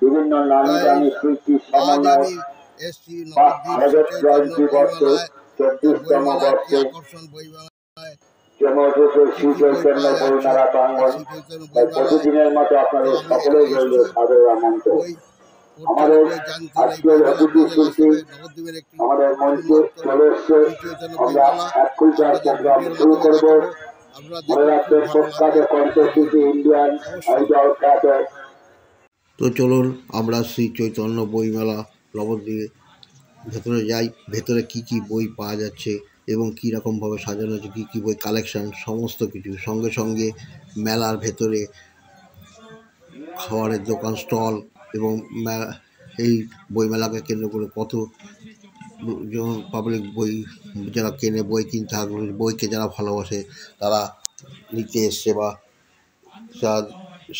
বিভিন্ন নামি দামি শিল্পীর সমন্বয় রজত জয়ন্তী বর্ষে 24তম বর্ষে জমে উঠেছে শ্রী চৈতন্য বইমেলা প্রাঙ্গণ। তাই প্রতিদিনের মতো আপনাদের সকলেই রইল সাদর আমন্ত্রণ। আমাদের আজকের অতিথি শিল্পী আমাদের মঞ্চে চলে এসছে। আমরা এখনকার প্রোগ্রাম শুরু করব। মনে রাখবেন প্রখ্যাত কণ্ঠশিল্পী ইন্ডিয়ান আইডল খ্যাত। তো চলুন আমরা শ্রী চৈতন্য বইমেলা নবদ্বীপে ভেতরে যাই। ভেতরে কি কি বই পাওয়া যাচ্ছে এবং কী রকমভাবে সাজানো আছে, কী কী বই কালেকশান, সমস্ত কিছু। সঙ্গে সঙ্গে মেলার ভেতরে খাবারের দোকান, স্টল এবং এই বইমেলাকে কেন্দ্র করে কত পাবলিক বই যারা কেনে, বই কিনতে আগ্রহী, বইকে যারা ভালোবাসে তারা নিতে এসছে বা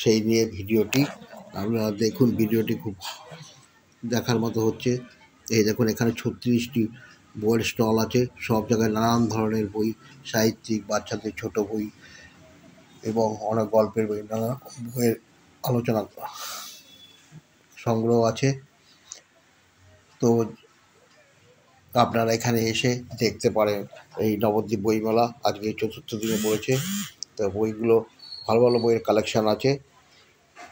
সেই নিয়ে ভিডিওটি আপনারা দেখুন। ভিডিওটি খুব দেখার মতো হচ্ছে। এই দেখুন এখানে 36টি বইয়ের স্টল আছে। সব জায়গায় নানান ধরনের বই, সাহিত্যিক, বাচ্চাদের ছোট বই এবং অনেক গল্পের বই, নানা বইয়ের আলোচনা সংগ্রহ আছে। তো আপনারা এখানে এসে দেখতে পারেন। এই নবদ্বীপ বইমেলা আজকে 4র্থ দিনে পড়েছে। তো বইগুলো ভালো ভালো বইয়ের কালেকশান আছে।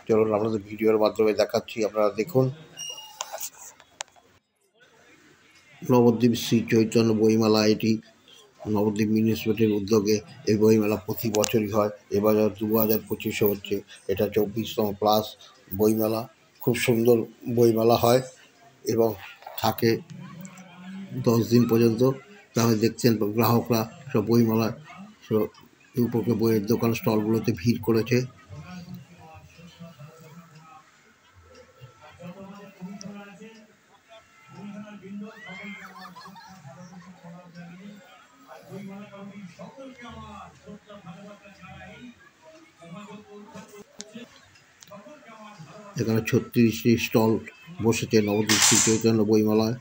চলুন আপনাদের ভিডিওর মাধ্যমে দেখাচ্ছি, আপনারা দেখুন। নবদ্বীপ শ্রী চৈতন্য বইমেলা, এটি নবদ্বীপ মিউনিসিপ্যালিটির উদ্যোগে এই বইমেলা প্রতি বছরই হয়। এবার 2025 হচ্ছে, এটা 24তম প্লাস বইমেলা। খুব সুন্দর বইমেলা হয় এবং থাকে 10 দিন পর্যন্ত। তাহলে দেখছেন গ্রাহকরা সব বইমেলা উপরে বইয়ের দোকান স্টলগুলোতে ভিড় করেছে। এখানে 36টি স্টল বসেছে নবদ্বীপ শ্রী চৈতন্য বইমেলায়।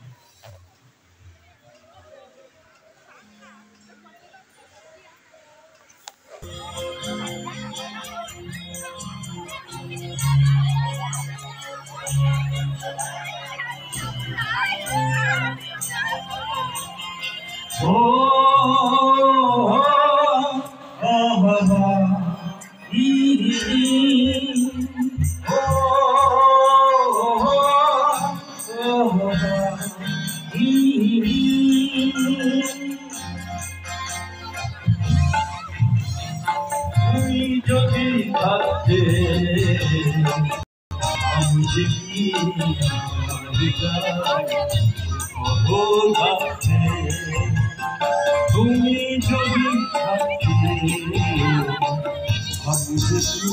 যদি থাকতে আমি দেখি তুমি যদি থাকতে আমি দেখি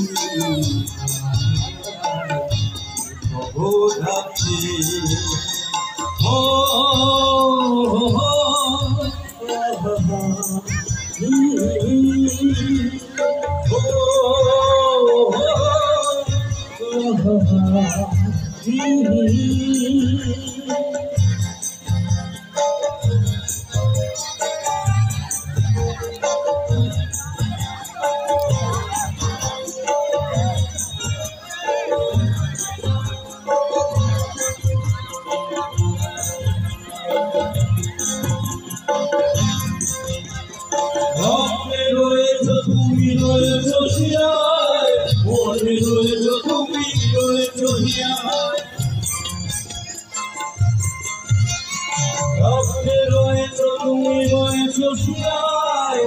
তুমি রয়েছো শিরায়, মনে রয়েছো তুমি রয়েছো হিয়ায়, রক্তে রয়েছো তুমি রয়েছো শিরায়,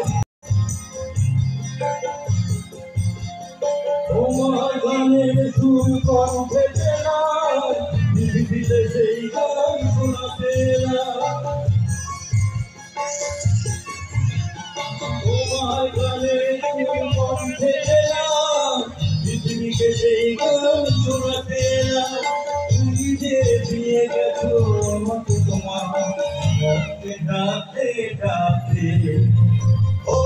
তোমার গানের সুর কণ্ঠে চেনায়, পৃথিবীতে সেই গান শোনাতে না। তোমার গানে তুমি কণ্ঠে চেনায়, পৃথিবীকে সেই গান শোনাতে না। তুমি যে দিয়ে গেছো আমাকে তোমার মধ্যে ডাকতে ডাকতে, ও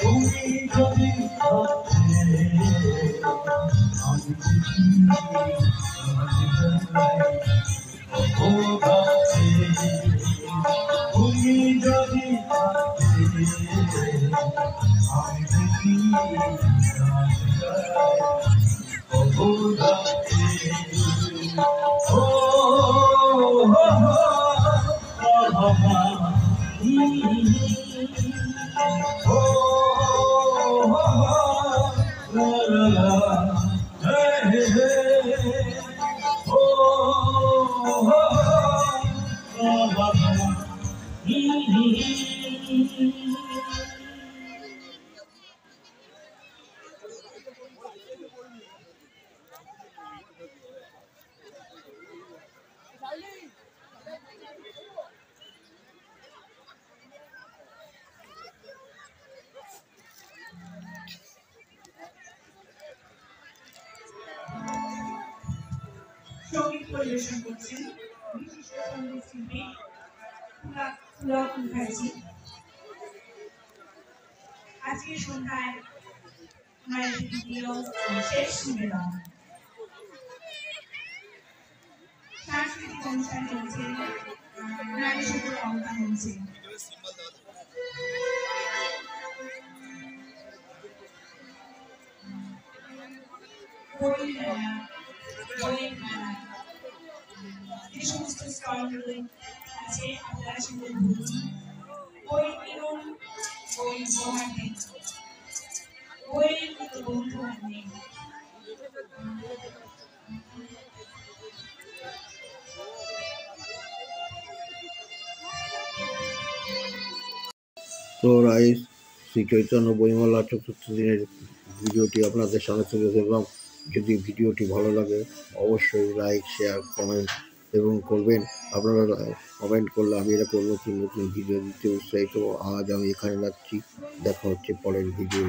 তুমি যদি থাকতে আমি কাছে তুমি যদি থাকতে আমি দেখি সঙ্গীত পরিবেশন করছেন বিশিষ্ট সঙ্গীত শিল্পী পুলক মুখার্জি। আজকের সন্ধ্যায় মায়ের দ্বিতীয় শেষ নিবেদন। সাংস্কৃতিক অনুষ্ঠান চলছে, নারী শিল্পের অবদান হচ্ছে। বইয়ের মেলা যে সমস্ত স্টলগুলো আছে আপনারা সেগুলো ঘুরুন, বই কিনুন, বই উপহার দিন। বইয়ের মতো বন্ধু আর নেই। তো রাইস শ্রী চৈতন্য বইমেলা চতুর্থ দিনের ভিডিওটি আপনাদের সামনে তুলে ধরলাম। যদি ভিডিওটি ভালো লাগে অবশ্যই লাইক, শেয়ার, কমেন্ট এবং করবেন। আপনারা কমেন্ট করলে আমি এরকম নতুন নতুন ভিডিও দিতে উৎসাহিত। আজ আমি এখানে রাখছি, দেখা হচ্ছে পরের ভিডিও।